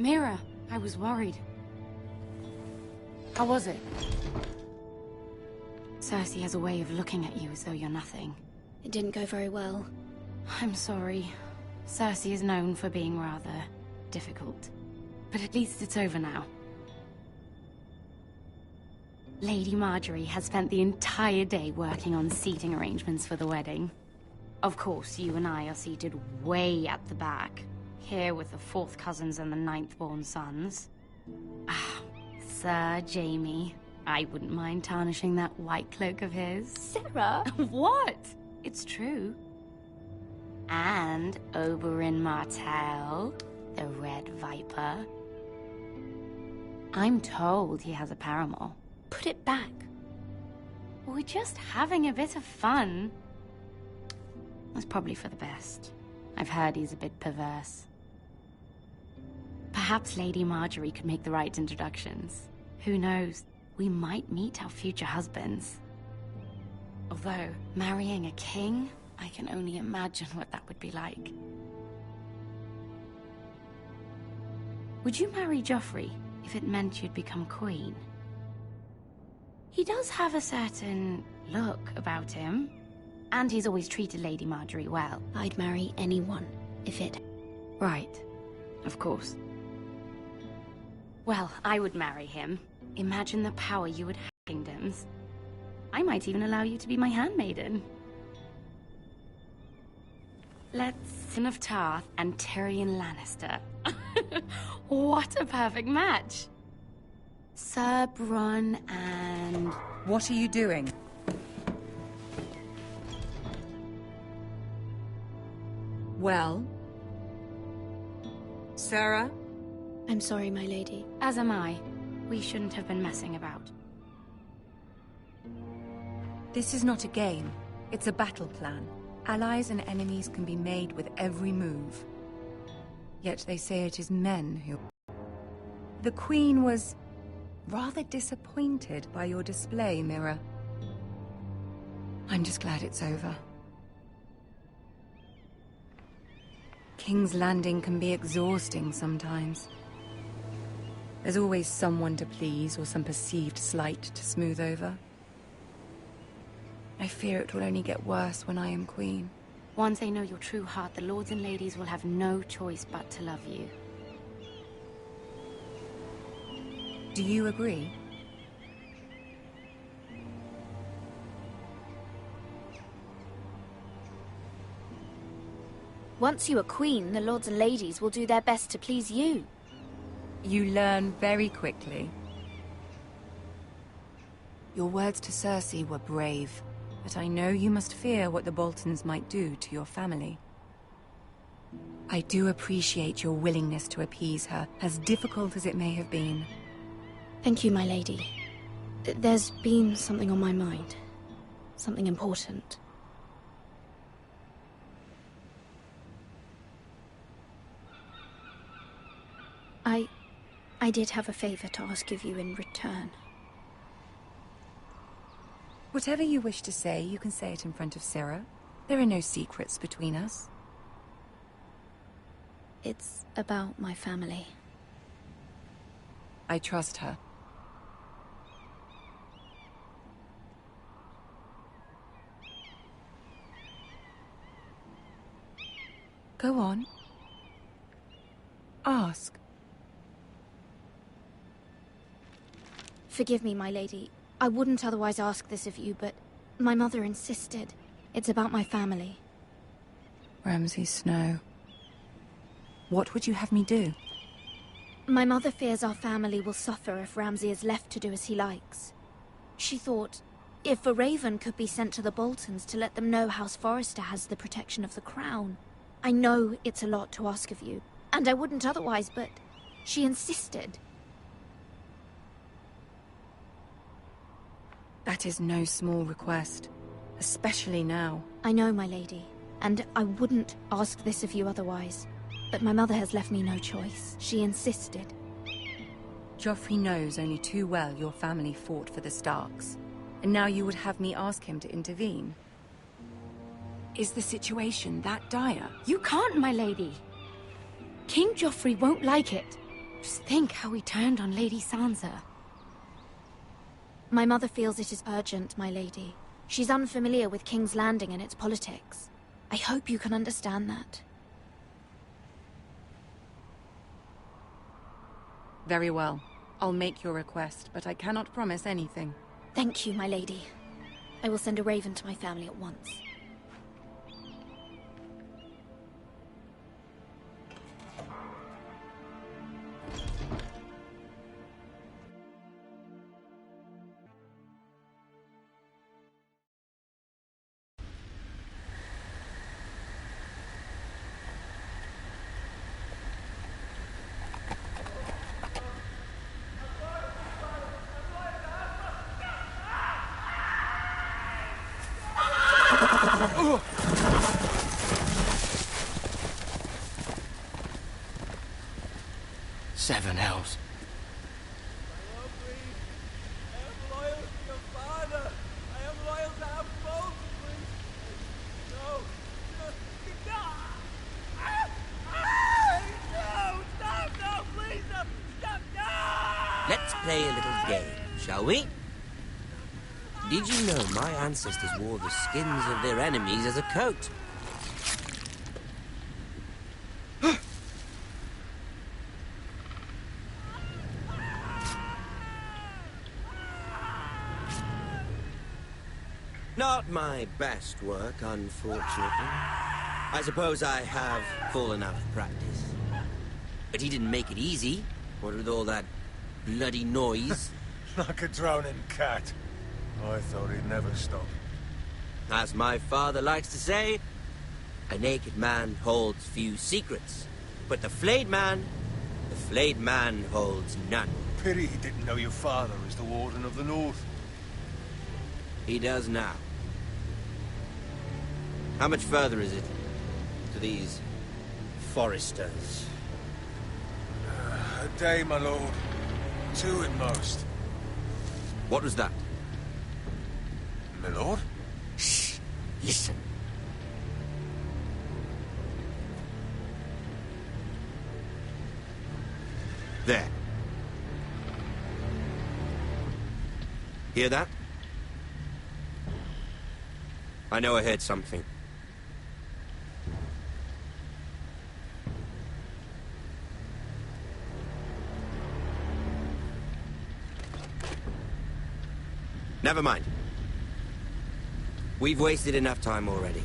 Mira, I was worried. How was it? Cersei has a way of looking at you as though you're nothing. It didn't go very well. I'm sorry. Cersei is known for being rather difficult. But at least it's over now. Lady Marjorie has spent the entire day working on seating arrangements for the wedding. Of course, you and I are seated way at the back, here with the 4th cousins and the 9th-born sons. Ah, Sir Jaime. I wouldn't mind tarnishing that white cloak of his. Sarah! What? It's true. And Oberyn Martell, the Red Viper. I'm told he has a paramour. Put it back. We're just having a bit of fun. That's probably for the best. I've heard he's a bit perverse. Perhaps Lady Marjorie could make the right introductions. Who knows? We might meet our future husbands. Although, marrying a king, I can only imagine what that would be like. Would you marry Joffrey if it meant you'd become queen? He does have a certain look about him, and he's always treated Lady Marjorie well. I'd marry anyone if it... Right. Of course. Well, I would marry him. Imagine the power you would have in kingdoms. I might even allow you to be my handmaiden. Let's Son of Tarth and Tyrion Lannister. What a perfect match! Sir Bronn and... What are you doing? Well? Sarah? I'm sorry, my lady. As am I. We shouldn't have been messing about. This is not a game. It's a battle plan. Allies and enemies can be made with every move. Yet they say it is men who... The Queen was rather disappointed by your display, Mira. I'm just glad it's over. King's Landing can be exhausting sometimes. There's always someone to please or some perceived slight to smooth over. I fear it will only get worse when I am queen. Once they know your true heart, the lords and ladies will have no choice but to love you. Do you agree? Once you are queen, the lords and ladies will do their best to please you. You learn very quickly. Your words to Cersei were brave, but I know you must fear what the Boltons might do to your family. I do appreciate your willingness to appease her, as difficult as it may have been. Thank you, my lady. There's been something on my mind. Something important. I did have a favor to ask of you in return. Whatever you wish to say, you can say it in front of Sarah. There are no secrets between us. It's about my family. I trust her. Go on. Ask. Forgive me, my lady. I wouldn't otherwise ask this of you, but my mother insisted. It's about my family. Ramsay Snow. What would you have me do? My mother fears our family will suffer if Ramsay is left to do as he likes. She thought, if a raven could be sent to the Boltons to let them know House Forrester has the protection of the crown. I know it's a lot to ask of you, and I wouldn't otherwise, but she insisted. That is no small request, especially now. I know, my lady, and I wouldn't ask this of you otherwise. But my mother has left me no choice. She insisted. Joffrey knows only too well your family fought for the Starks, and now you would have me ask him to intervene. Is the situation that dire? You can't, my lady. King Joffrey won't like it. Just think how we turned on Lady Sansa. My mother feels it is urgent, my lady. She's unfamiliar with King's Landing and its politics. I hope you can understand that. Very well. I'll make your request, but I cannot promise anything. Thank you, my lady. I will send a raven to my family at once. Seven hells. I am loyal to your father. I am loyal to our both, please. No. No, stop, no, please, no, stop, no! Let's play a little game, shall we? Did you know my ancestors wore the skins of their enemies as a coat? Not my best work, unfortunately. I suppose I have full enough practice. But he didn't make it easy, what with all that bloody noise. Like a droning cat. I thought he'd never stop. As my father likes to say, a naked man holds few secrets. But the flayed man holds none. Pity he didn't know your father is the Warden of the North. He does now. How much further is it to these foresters? A day, my lord. 2 at most. What was that? My lord? Shh! Listen. There. Hear that? I know I heard something. Never mind. We've wasted enough time already.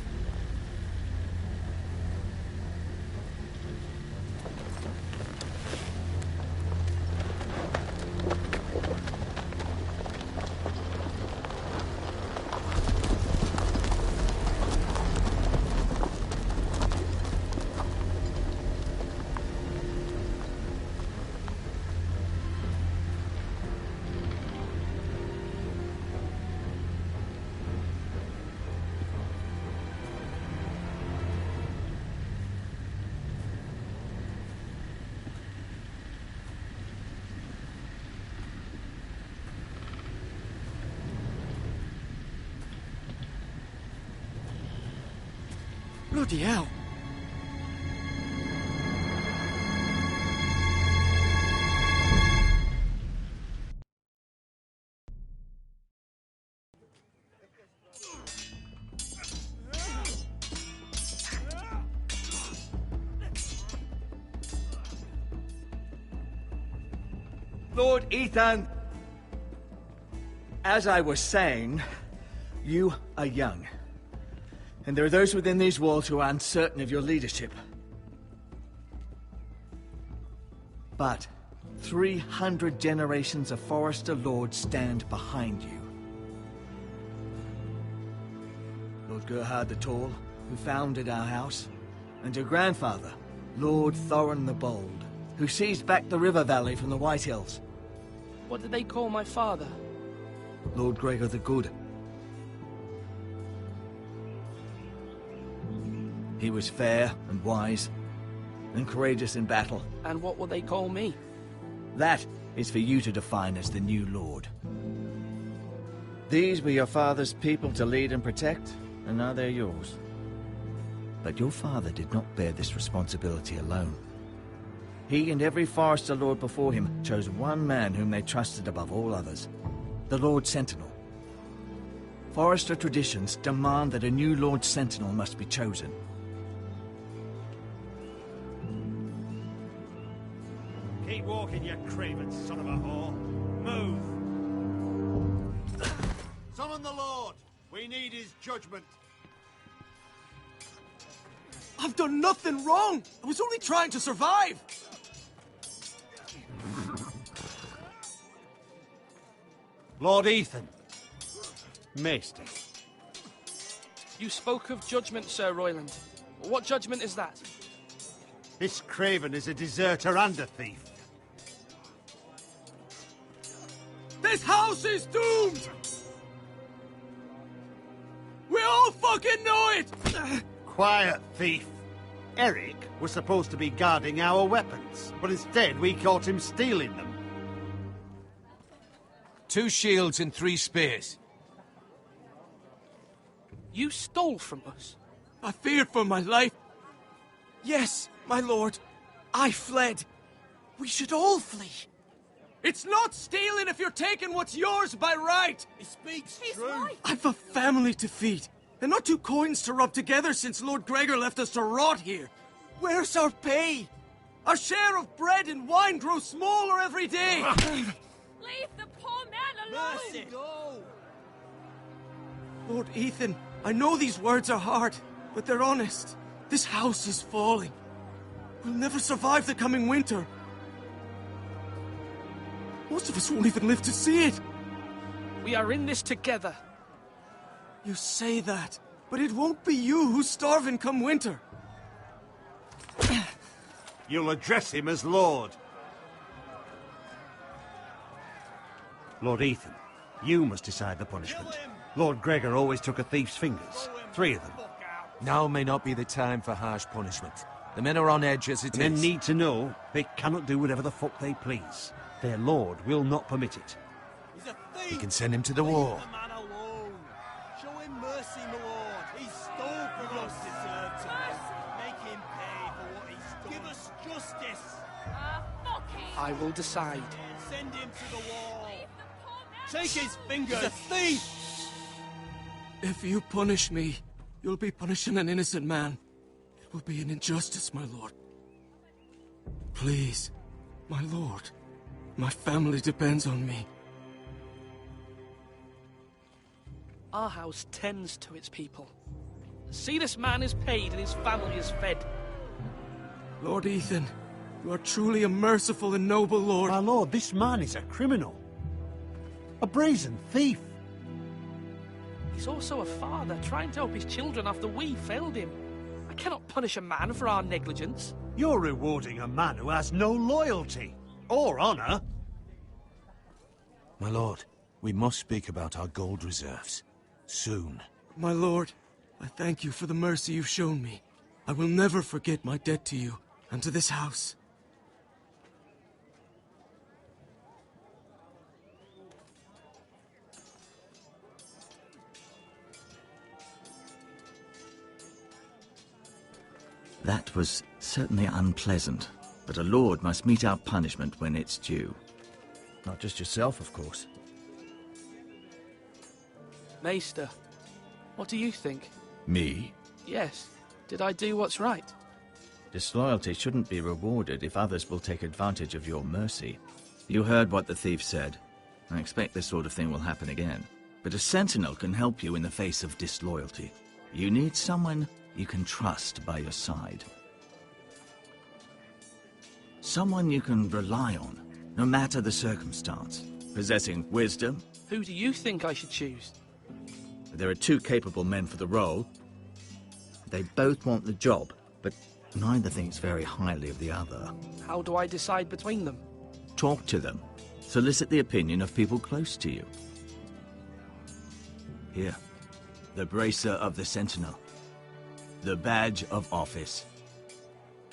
Bloody hell. Lord Ethan, as I was saying, you are young. And there are those within these walls who are uncertain of your leadership. But 300 generations of Forester Lords stand behind you. Lord Gerhard the Tall, who founded our house, and your grandfather, Lord Thorin the Bold, who seized back the river valley from the White Hills. What did they call my father? Lord Gregor the Good. He was fair and wise, and courageous in battle. And what will they call me? That is for you to define as the new Lord. These were your father's people to lead and protect, and now they're yours. But your father did not bear this responsibility alone. He and every Forester Lord before him chose one man whom they trusted above all others, the Lord Sentinel. Forester traditions demand that a new Lord Sentinel must be chosen. Keep walking, you craven son of a whore. Move! Summon the Lord! We need his judgment. I've done nothing wrong! I was only trying to survive! Lord Ethan. Maester. You spoke of judgment, Sir Royland. What judgment is that? This craven is a deserter and a thief. This house is doomed! We all fucking know it! Quiet, thief. Eric was supposed to be guarding our weapons, but instead we caught him stealing them. 2 shields and 3 spears. You stole from us. I feared for my life. Yes, my lord. I fled. We should all flee. It's not stealing if you're taking what's yours by right. He speaks true. I've a family to feed, and not 2 coins to rub together since Lord Gregor left us to rot here. Where's our pay? Our share of bread and wine grows smaller every day. Leave the poor man alone! Mercy, go! Lord Ethan, I know these words are hard, but they're honest. This house is falling. We'll never survive the coming winter. Most of us won't even live to see it. We are in this together. You say that, but it won't be you who's starving come winter. You'll address him as Lord. Lord Ethan, you must decide the punishment. Lord Gregor always took a thief's fingers. 3 of them. Now may not be the time for harsh punishment. The men are on edge as it is. Men need to know they cannot do whatever the fuck they please. Their lord will not permit it. He's a thief! We can send him to the war. Leave the man alone. Show him mercy, my lord. He stole from us. Deserved to make him pay for what he's done. Give us justice. Fuck him! I will decide. Send him to the wall. Leave the poor man Take his fingers. He's a thief! If you punish me, you'll be punishing an innocent man. It will be an injustice, my lord. Please, my lord. My family depends on me. Our house tends to its people. See, this man is paid and his family is fed. Lord Ethan, you are truly a merciful and noble lord. My lord, this man is a criminal. A brazen thief. He's also a father trying to help his children after we failed him. I cannot punish a man for our negligence. You're rewarding a man who has no loyalty. Or honour. My lord, we must speak about our gold reserves. Soon. My lord, I thank you for the mercy you've shown me. I will never forget my debt to you and to this house. That was certainly unpleasant, but a lord must mete out punishment when it's due. Not just yourself, of course. Maester, what do you think? Me? Yes. Did I do what's right? Disloyalty shouldn't be rewarded if others will take advantage of your mercy. You heard what the thief said. I expect this sort of thing will happen again. But a sentinel can help you in the face of disloyalty. You need someone you can trust by your side. Someone you can rely on, no matter the circumstance. Possessing wisdom. Who do you think I should choose? There are 2 capable men for the role. They both want the job, but neither thinks very highly of the other. How do I decide between them? Talk to them. Solicit the opinion of people close to you. Here, the bracer of the Sentinel. The badge of office.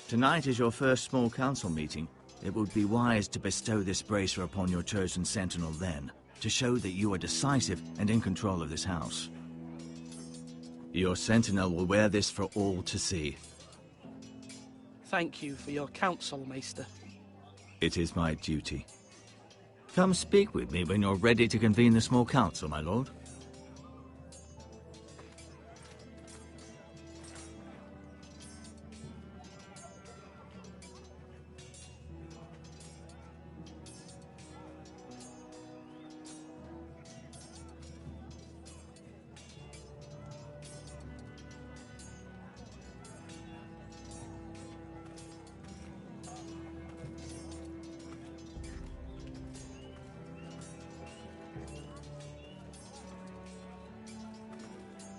Tonight is your first small council meeting. It would be wise to bestow this bracer upon your chosen sentinel then, to show that you are decisive and in control of this house. Your sentinel will wear this for all to see. Thank you for your counsel, Maester. It is my duty. Come speak with me when you're ready to convene the small council, my lord.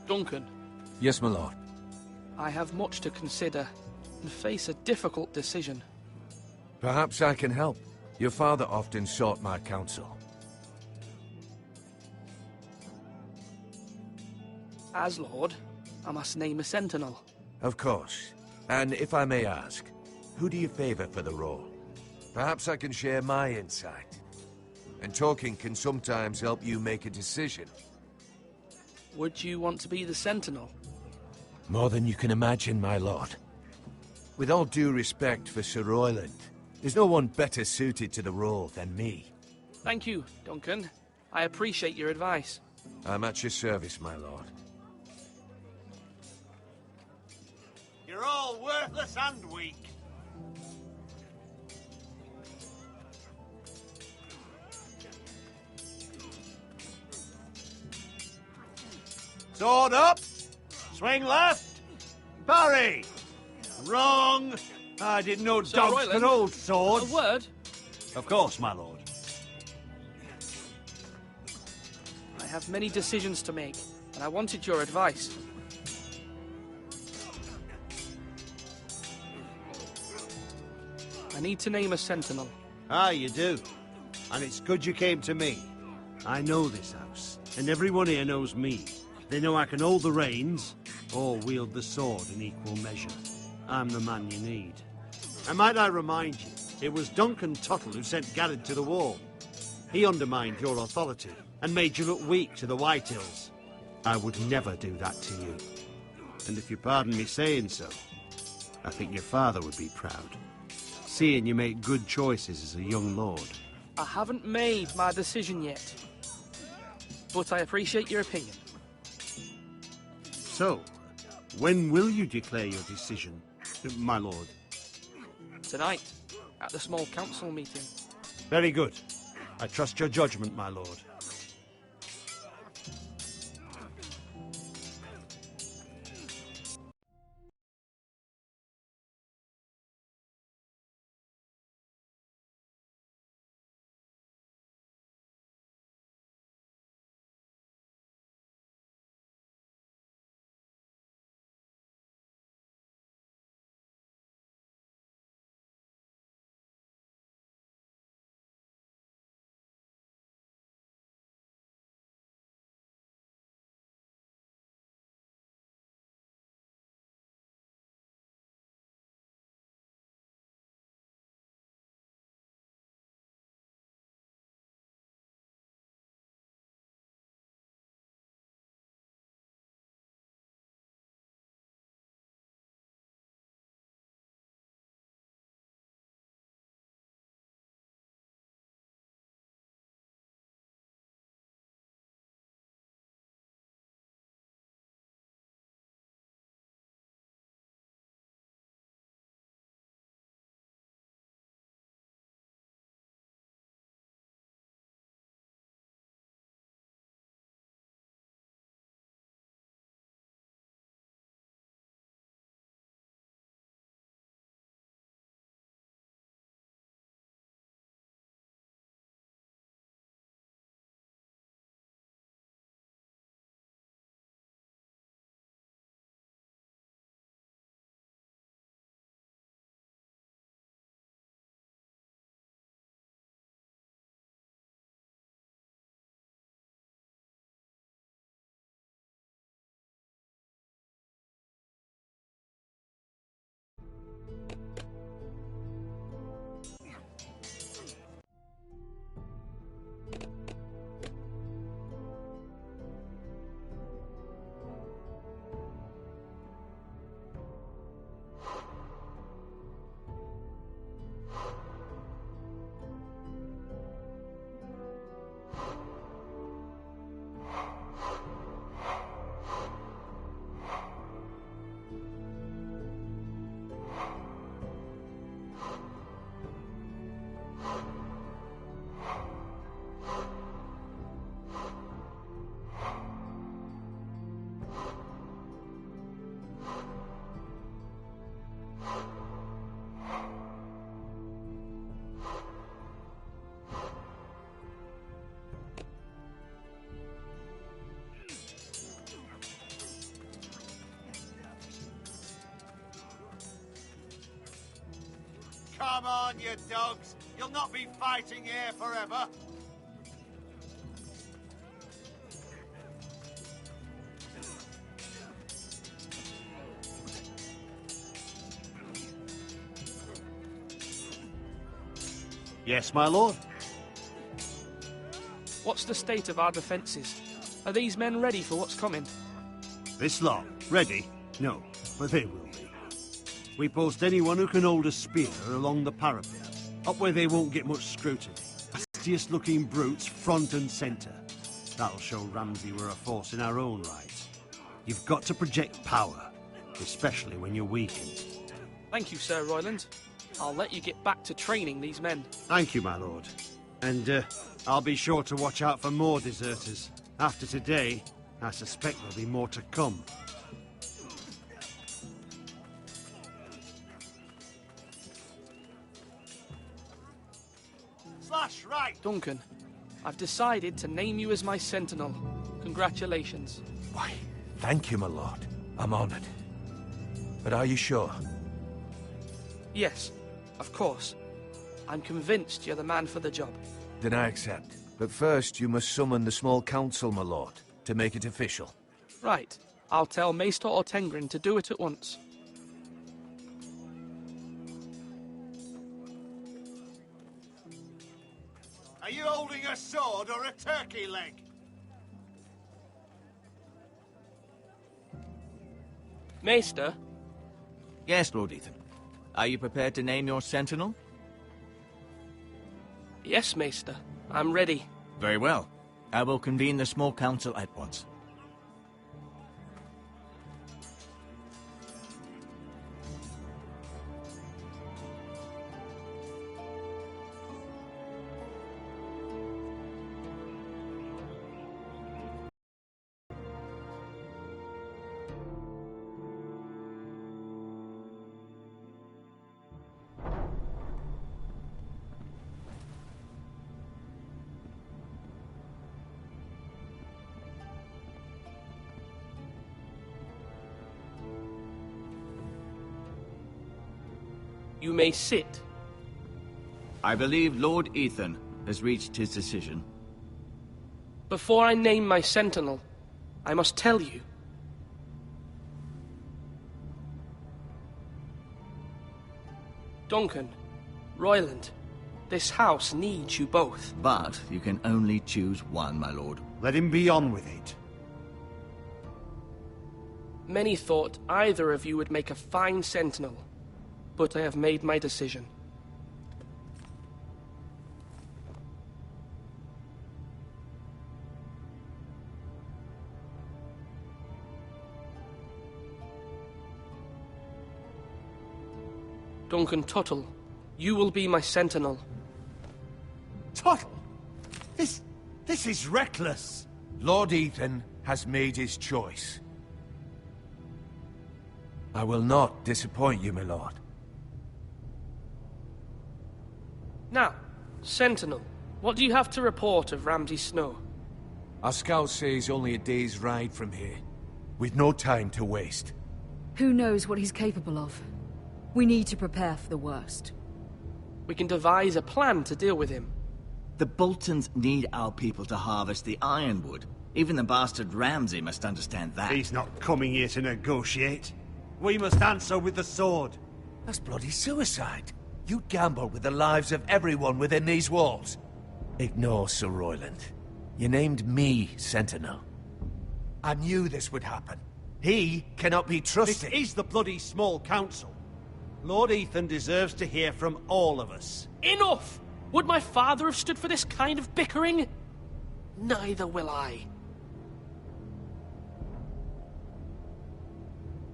Duncan, Yes, my lord. I have much to consider and face a difficult decision. Perhaps I can help. Your father often sought my counsel. As Lord, I must name a sentinel. Of course. And if I may ask, who do you favor for the role? Perhaps I can share my insight. And talking can sometimes help you make a decision. Would you want to be the sentinel? More than you can imagine, my lord. With all due respect for Sir Royland, there's no one better suited to the role than me. Thank you, Duncan. I appreciate your advice. I'm at your service, my lord. You're all worthless and weak. Sword up! Swing left! Parry! Wrong! I didn't know Sir dogs Royland, could hold swords. A word? Of course, my lord. I have many decisions to make, and I wanted your advice. I need to name a sentinel. Ah, you do. And it's good you came to me. I know this house, and everyone here knows me. They know I can hold the reins, or wield the sword in equal measure. I'm the man you need. And might I remind you, it was Duncan Tuttle who sent Garrett to the wall. He undermined your authority, and made you look weak to the Whitehills. I would never do that to you. And if you pardon me saying so, I think your father would be proud. Seeing you make good choices as a young lord. I haven't made my decision yet, but I appreciate your opinion. So, when will you declare your decision, my lord? Tonight, at the small council meeting. Very good. I trust your judgment, my lord. Come on, you dogs. You'll not be fighting here forever. Yes, my lord. What's the state of our defences? Are these men ready for what's coming? This lot, ready? No, but they will be. We post anyone who can hold a spear along the parapet, up where they won't get much scrutiny. Nastiest looking brutes, front and centre. That'll show Ramsay we're a force in our own right. You've got to project power, especially when you're weakened. Thank you, Sir Royland. I'll let you get back to training these men. Thank you, my lord. And I'll be sure to watch out for more deserters. After today, I suspect there'll be more to come. Slash right! Duncan, I've decided to name you as my sentinel. Congratulations. Why, thank you, my lord. I'm honored. But are you sure? Yes, of course. I'm convinced you're the man for the job. Then I accept. But first, you must summon the small council, my lord, to make it official. Right. I'll tell Maester Ortengrin to do it at once. Are you holding a sword or a turkey leg? Maester? Yes, Lord Ethan. Are you prepared to name your sentinel? Yes, Maester. I'm ready. Very well. I will convene the small council at once. You may sit. I believe Lord Ethan has reached his decision. Before I name my sentinel, I must tell you. Duncan, Royland, this house needs you both. But you can only choose one, my lord. Let him be on with it. Many thought either of you would make a fine sentinel, but I have made my decision. Duncan Tuttle, you will be my sentinel. Tuttle? This is reckless. Lord Ethan has made his choice. I will not disappoint you, my lord. Now, Sentinel, what do you have to report of Ramsay Snow? Our scouts say he's only a day's ride from here, with no time to waste. Who knows what he's capable of? We need to prepare for the worst. We can devise a plan to deal with him. The Boltons need our people to harvest the ironwood. Even the bastard Ramsay must understand that. He's not coming here to negotiate. We must answer with the sword. That's bloody suicide. You gamble with the lives of everyone within these walls. Ignore Sir Royland. You named me Sentinel. I knew this would happen. He cannot be trusted. This is the bloody small council. Lord Ethan deserves to hear from all of us. Enough! Would my father have stood for this kind of bickering? Neither will I.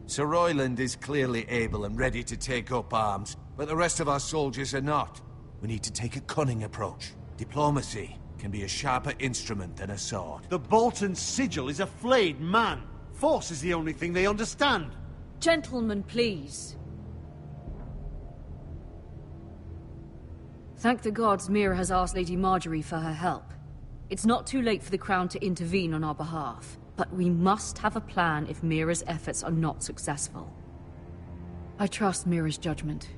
Sir Royland is clearly able and ready to take up arms, but the rest of our soldiers are not. We need to take a cunning approach. Diplomacy can be a sharper instrument than a sword. The Bolton sigil is a flayed man. Force is the only thing they understand. Gentlemen, please. Thank the gods Mira has asked Lady Marjorie for her help. It's not too late for the Crown to intervene on our behalf, but we must have a plan if Mira's efforts are not successful. I trust Mira's judgment.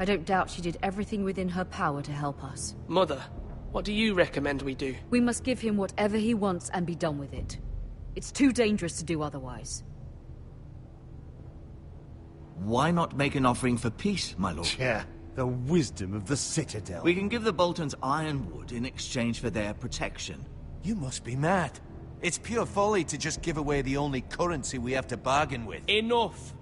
I don't doubt she did everything within her power to help us. Mother, what do you recommend we do? We must give him whatever he wants and be done with it. It's too dangerous to do otherwise. Why not make an offering for peace, my lord? Yeah, the wisdom of the Citadel. We can give the Boltons ironwood in exchange for their protection. You must be mad. It's pure folly to just give away the only currency we have to bargain with. Enough!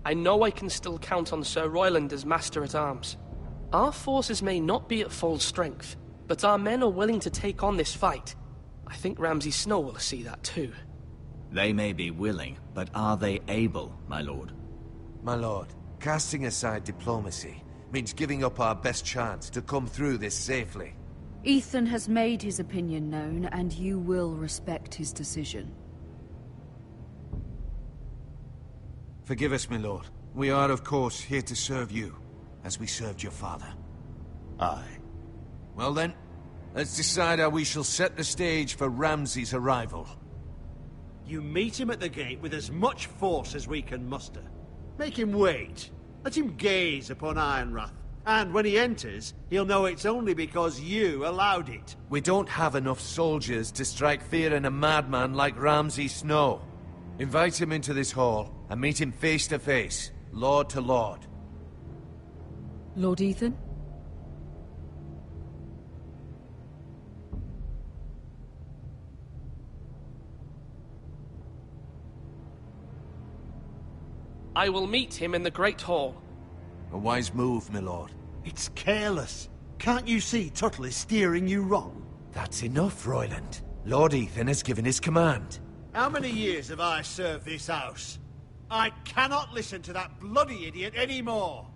I know I can still count on Sir Royland as Master-at-Arms. Our forces may not be at full strength, but our men are willing to take on this fight. I think Ramsay Snow will see that too. They may be willing, but are they able, my lord? My lord, casting aside diplomacy means giving up our best chance to come through this safely. Ethan has made his opinion known, and you will respect his decision. Forgive us, my lord. We are, of course, here to serve you, as we served your father. Aye. Well then, let's decide how we shall set the stage for Ramsay's arrival. You meet him at the gate with as much force as we can muster. Make him wait. Let him gaze upon Ironrath. And when he enters, he'll know it's only because you allowed it. We don't have enough soldiers to strike fear in a madman like Ramsay Snow. Invite him into this hall, and meet him face to face, lord to lord. Lord Ethan? I will meet him in the Great Hall. A wise move, my lord. It's careless. Can't you see Tuttle is steering you wrong? That's enough, Royland. Lord Ethan has given his command. How many years have I served this house? I cannot listen to that bloody idiot anymore.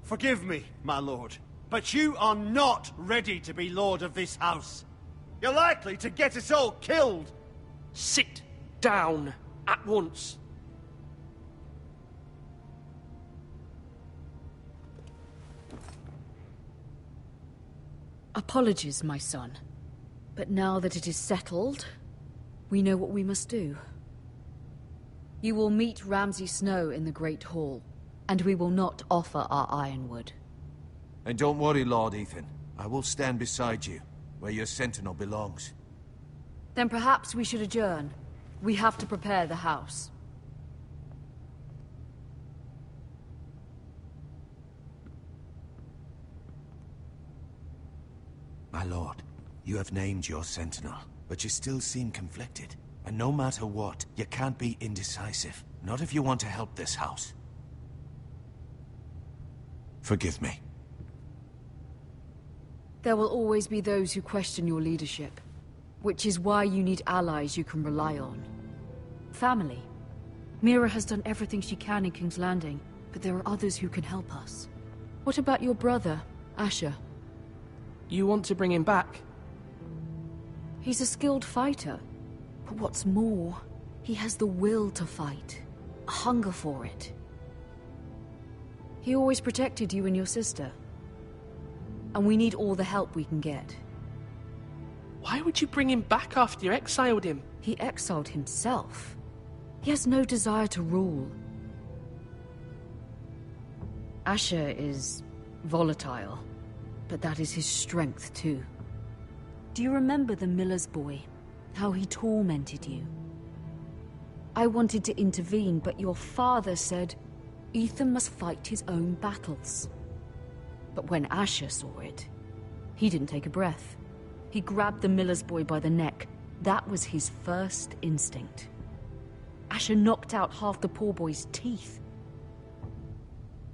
Forgive me, my lord, but you are not ready to be lord of this house. You're likely to get us all killed. Sit down at once. Apologies, my son. But now that it is settled, we know what we must do. You will meet Ramsay Snow in the Great Hall, and we will not offer our ironwood. And don't worry, Lord Ethan. I will stand beside you, where your sentinel belongs. Then perhaps we should adjourn. We have to prepare the house. My lord, you have named your sentinel, but you still seem conflicted. And no matter what, you can't be indecisive. Not if you want to help this house. Forgive me. There will always be those who question your leadership, which is why you need allies you can rely on. Family. Mira has done everything she can in King's Landing, but there are others who can help us. What about your brother, Asher? You want to bring him back? He's a skilled fighter. But what's more, he has the will to fight. A hunger for it. He always protected you and your sister. And we need all the help we can get. Why would you bring him back after you exiled him? He exiled himself. He has no desire to rule. Asher is volatile, but that is his strength too. Do you remember the miller's boy? How he tormented you? I wanted to intervene, but your father said Ethan must fight his own battles. But when Asher saw it, he didn't take a breath. He grabbed the miller's boy by the neck. That was his first instinct. Asher knocked out half the poor boy's teeth.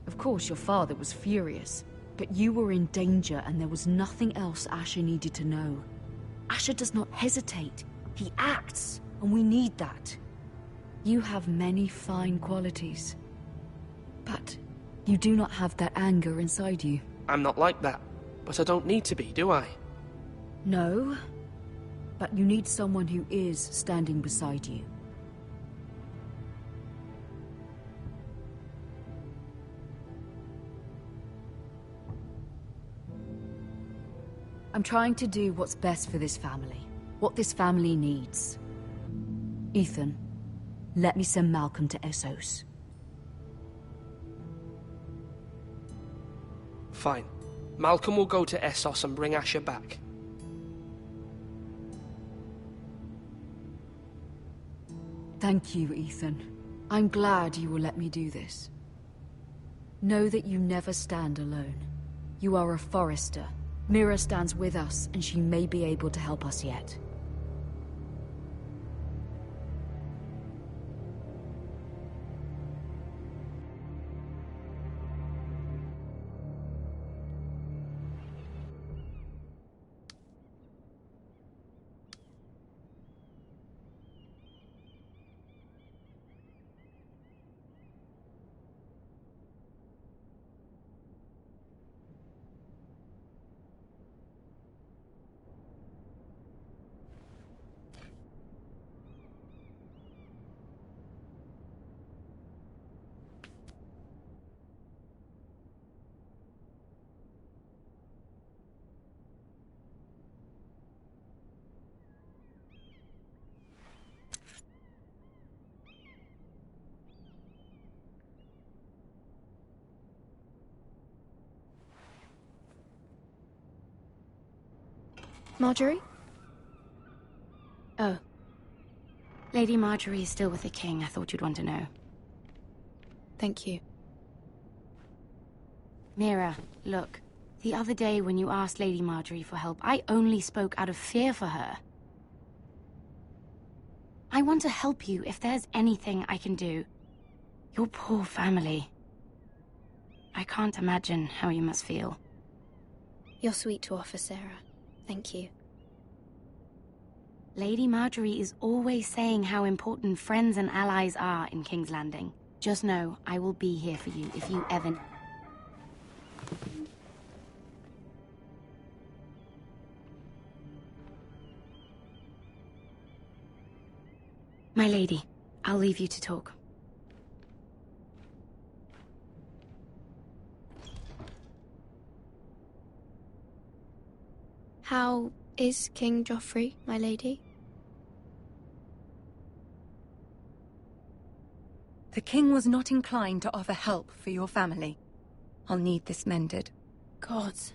Of course, your father was furious, but you were in danger and there was nothing else Asher needed to know. Asher does not hesitate. He acts, and we need that. You have many fine qualities, but you do not have that anger inside you. I'm not like that, but I don't need to be, do I? No, but you need someone who is standing beside you. I'm trying to do what's best for this family. What this family needs. Ethan, let me send Malcolm to Essos. Fine. Malcolm will go to Essos and bring Asher back. Thank you, Ethan. I'm glad you will let me do this. Know that you never stand alone. You are a Forester. Mira stands with us, and she may be able to help us yet. Marjorie? Oh. Lady Marjorie is still with the king. I thought you'd want to know. Thank you. Mira, look. The other day when you asked Lady Marjorie for help, I only spoke out of fear for her. I want to help you if there's anything I can do. Your poor family. I can't imagine how you must feel. You're sweet to offer, Sarah. Thank you. Lady Marjorie is always saying how important friends and allies are in King's Landing. Just know, I will be here for you if you ever... My lady, I'll leave you to talk. How is King Joffrey, my lady? The king was not inclined to offer help for your family. I'll need this mended. Gods.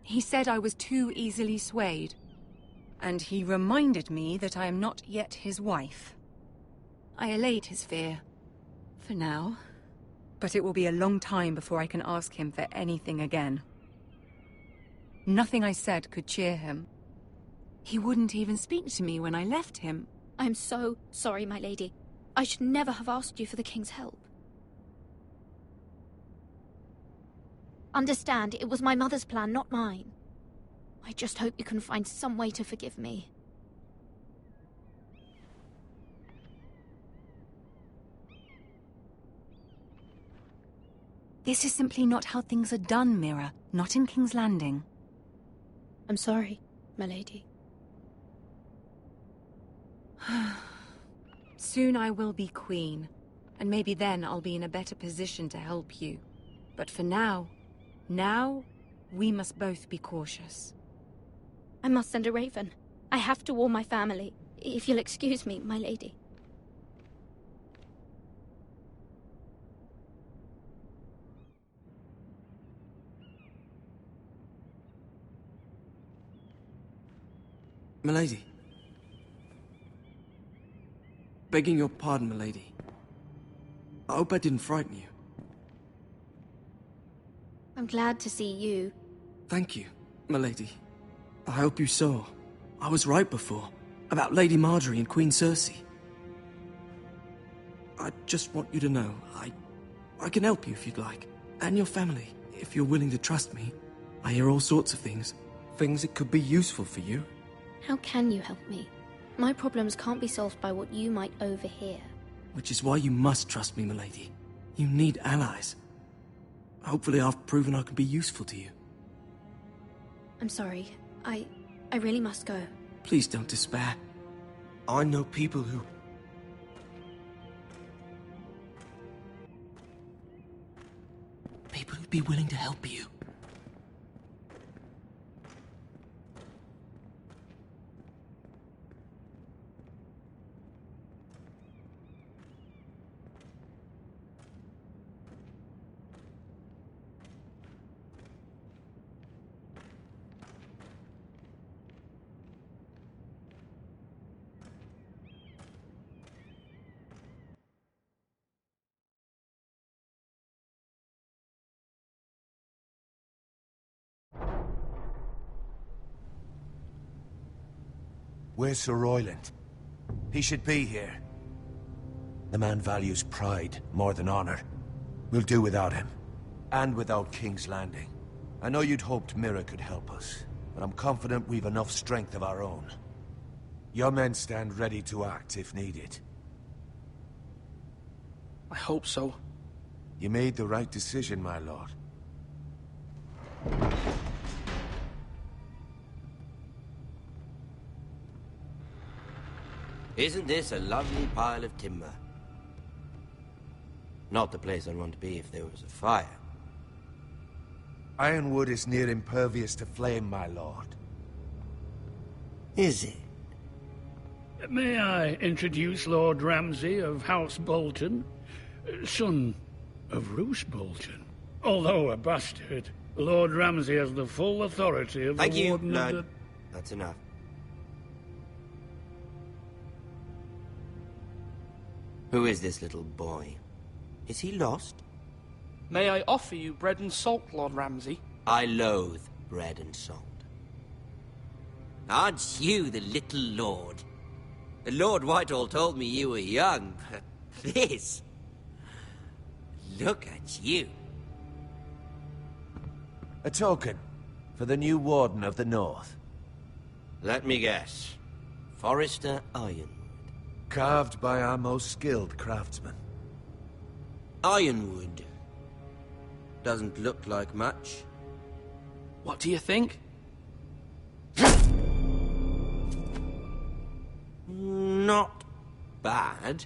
He said I was too easily swayed. And he reminded me that I am not yet his wife. I allayed his fear. For now. But it will be a long time before I can ask him for anything again. Nothing I said could cheer him. He wouldn't even speak to me when I left him. I'm so sorry, my lady. I should never have asked you for the king's help. Understand, it was my mother's plan, not mine. I just hope you can find some way to forgive me. This is simply not how things are done, Mira. Not in King's Landing. I'm sorry, my lady. Soon I will be queen, and maybe then I'll be in a better position to help you. But for now, we must both be cautious. I must send a raven. I have to warn my family. If you'll excuse me, my lady. Milady. Begging your pardon, milady. I hope I didn't frighten you. I'm glad to see you. Thank you, milady. I hope you saw. I was right before. About Lady Marjorie and Queen Cersei. I just want you to know, I can help you if you'd like. And your family, if you're willing to trust me. I hear all sorts of things. Things that could be useful for you. How can you help me? My problems can't be solved by what you might overhear. Which is why you must trust me, milady. You need allies. Hopefully I've proven I can be useful to you. I'm sorry. I really must go. Please don't despair. I know people who... People who'd be willing to help you. Where's Sir Royland? He should be here. The man values pride more than honor. We'll do without him. And without King's Landing. I know you'd hoped Mira could help us, but I'm confident we've enough strength of our own. Your men stand ready to act if needed. I hope so. You made the right decision, my lord. Isn't this a lovely pile of timber? Not the place I'd want to be if there was a fire. Ironwood is near impervious to flame, my lord. Is it? May I introduce Lord Ramsay of House Bolton, son of Roose Bolton. Although a bastard, Lord Ramsay has the full authority of Thank the you, Warden of Lord. the... That's enough. Who is this little boy? Is he lost? May I offer you bread and salt, Lord Ramsay? I loathe bread and salt. Aren't you the little lord? Lord Whitehall told me you were young, but this... Look at you. A token for the new Warden of the North. Let me guess. Forrester Ironwood. Carved by our most skilled craftsmen. Ironwood. Doesn't look like much. What do you think? Not bad.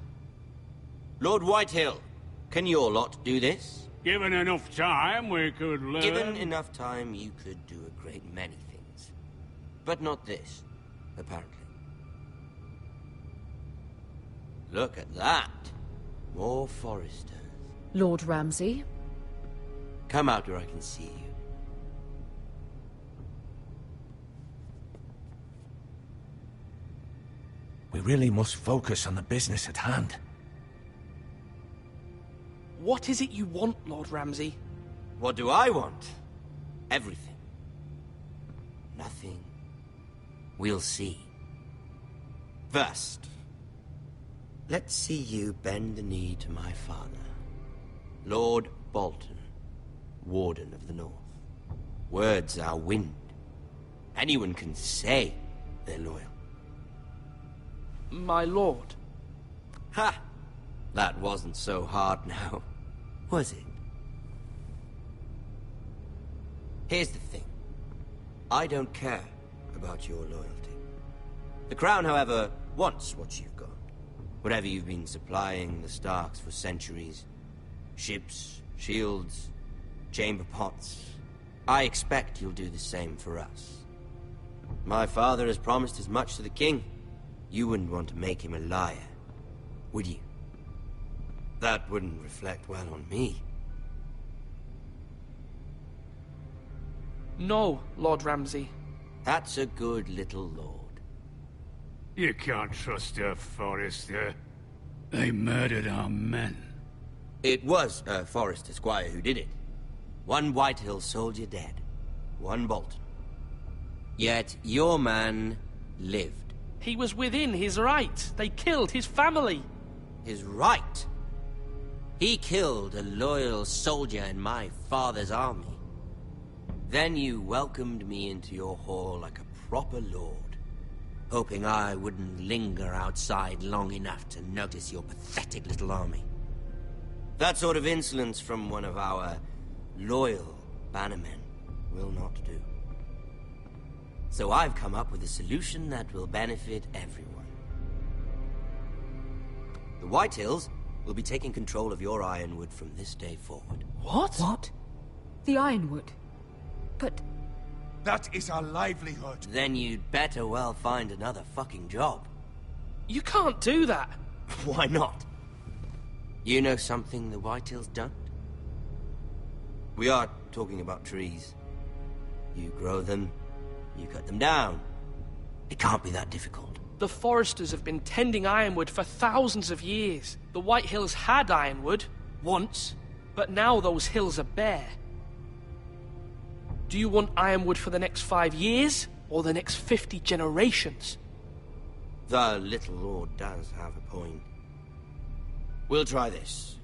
Lord Whitehill, can your lot do this? Given enough time, we could learn... Given enough time, you could do a great many things. But not this, apparently. Look at that. More Foresters. Lord Ramsay? Come out where I can see you. We really must focus on the business at hand. What is it you want, Lord Ramsay? What do I want? Everything. Nothing. We'll see. First, let's see you bend the knee to my father, Lord Bolton, Warden of the North. Words are wind. Anyone can say they're loyal. My lord. Ha! That wasn't so hard now, was it? Here's the thing. I don't care about your loyalty. The Crown, however, wants what you've got. Whatever you've been supplying the Starks for centuries. Ships, shields, chamber pots. I expect you'll do the same for us. My father has promised as much to the king. You wouldn't want to make him a liar, would you? That wouldn't reflect well on me. No, Lord Ramsay. That's a good little lord. You can't trust her, Forrester. They murdered our men. It was a Forrester squire who did it. One Whitehill soldier dead. One Bolton. Yet your man lived. He was within his right. They killed his family. His right? He killed a loyal soldier in my father's army. Then you welcomed me into your hall like a proper lord, hoping I wouldn't linger outside long enough to notice your pathetic little army. That sort of insolence from one of our loyal bannermen will not do. So I've come up with a solution that will benefit everyone. The Whitehills will be taking control of your Ironwood from this day forward. What? What? The Ironwood? But... That is our livelihood. Then you'd better well find another fucking job. You can't do that. Why not? You know something the Whitehills don't? We are talking about trees. You grow them, you cut them down. It can't be that difficult. The Foresters have been tending Ironwood for thousands of years. The Whitehills had Ironwood, once, but now those hills are bare. Do you want Ironwood for the next 5 years, or the next 50 generations? The little lord does have a point. We'll try this.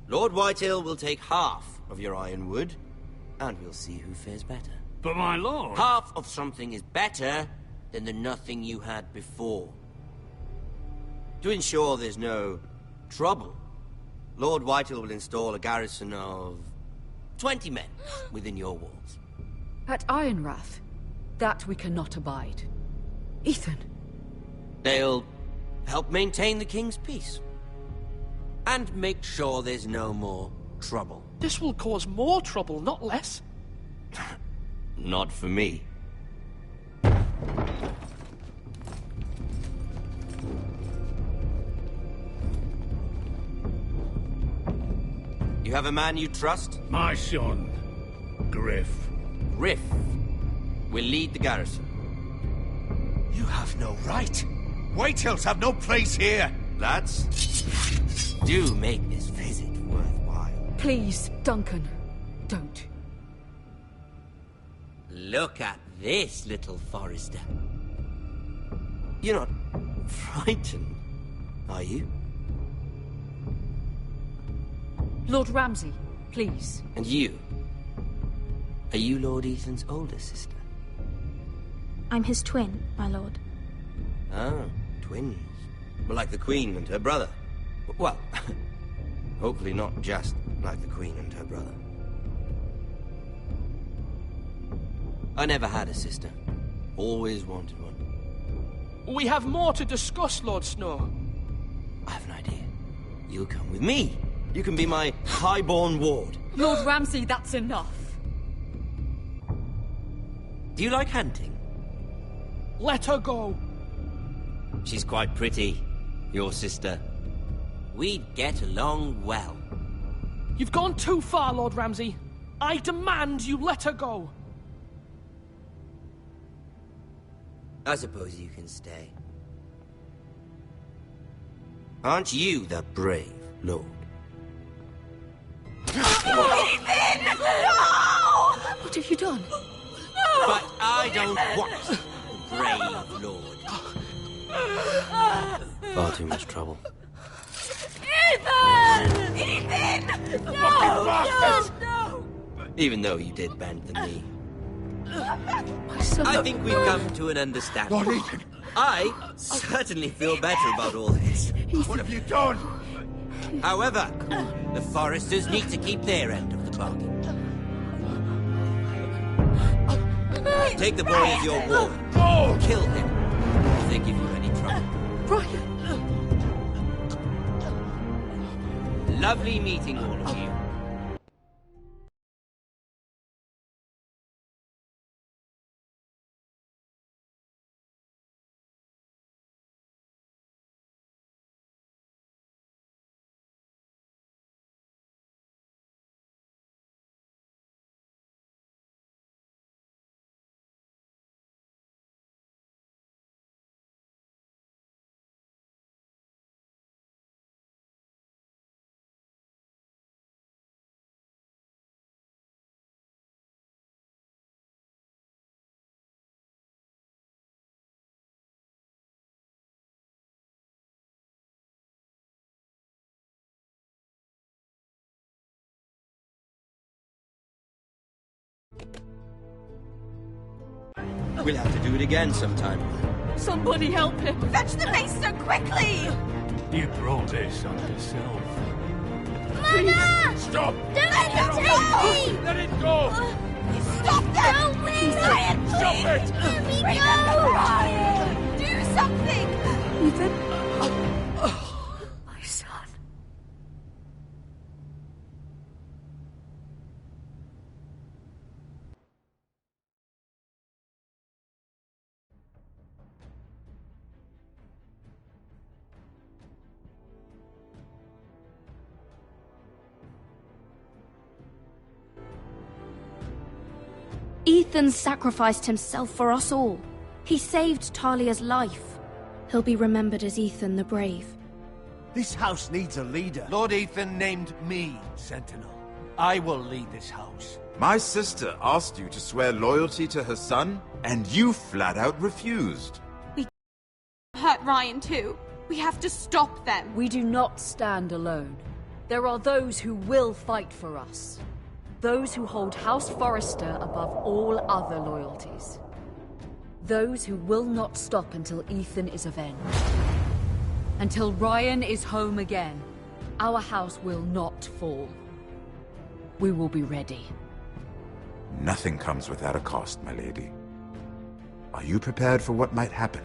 Lord Whitehill will take half of your Ironwood, and we'll see who fares better. But my lord... Half of something is better than the nothing you had before. To ensure there's no trouble, Lord Whitehill will install a garrison of 20 men within your walls. At Ironrath? That we cannot abide. Ethan! They'll help maintain the king's peace. And make sure there's no more trouble. This will cause more trouble, not less. Not for me. You have a man you trust? My son, Griff. Riff will lead the garrison. You have no right. Whitehills have no place here. Lads, do make this visit worthwhile. Please, Duncan, don't. Look at this, little Forrester. You're not frightened, are you? Lord Ramsay, please. And you? Are you Lord Ethan's older sister? I'm his twin, my lord. Ah, twins. Well, like the Queen and her brother. Well, hopefully not just like the Queen and her brother. I never had a sister. Always wanted one. We have more to discuss, Lord Snow. I have an idea. You'll come with me. You can be my highborn ward. Lord Ramsay, that's enough. Do you like hunting? Let her go. She's quite pretty, your sister. We'd get along well. You've gone too far, Lord Ramsay. I demand you let her go. I suppose you can stay. Aren't you the brave lord? Ethan! No! What have you done? But I don't want the brave lord. Far too much trouble. Ethan! Ethan! No! No! Even though you did bend the knee. My son. I think we've come to an understanding. Lord Ethan! I certainly feel better about all this. What have you done? However, the Forresters need to keep their end of the bargain. Take the boy as your ward. Kill him if they give you any trouble. Brian! Lovely meeting all of you. We'll have to do it again sometime. Somebody help him! Fetch the maester quickly! You brought this on yourself. Mama! Stop! Don't let him take me! Let it go! Stop them! Help me! Ryan, Stop please! it! Let me go! Ryan! Do something! Ethan? My son. Ethan sacrificed himself for us all. He saved Talia's life. He'll be remembered as Ethan the Brave. This house needs a leader. Lord Ethan named me Sentinel. I will lead this house. My sister asked you to swear loyalty to her son, and you flat out refused. Hurt Ryan too. We have to stop them. We do not stand alone. There are those who will fight for us. Those who hold House Forrester above all other loyalties. Those who will not stop until Ethan is avenged. Until Ryan is home again, our house will not fall. We will be ready. Nothing comes without a cost, my lady. Are you prepared for what might happen?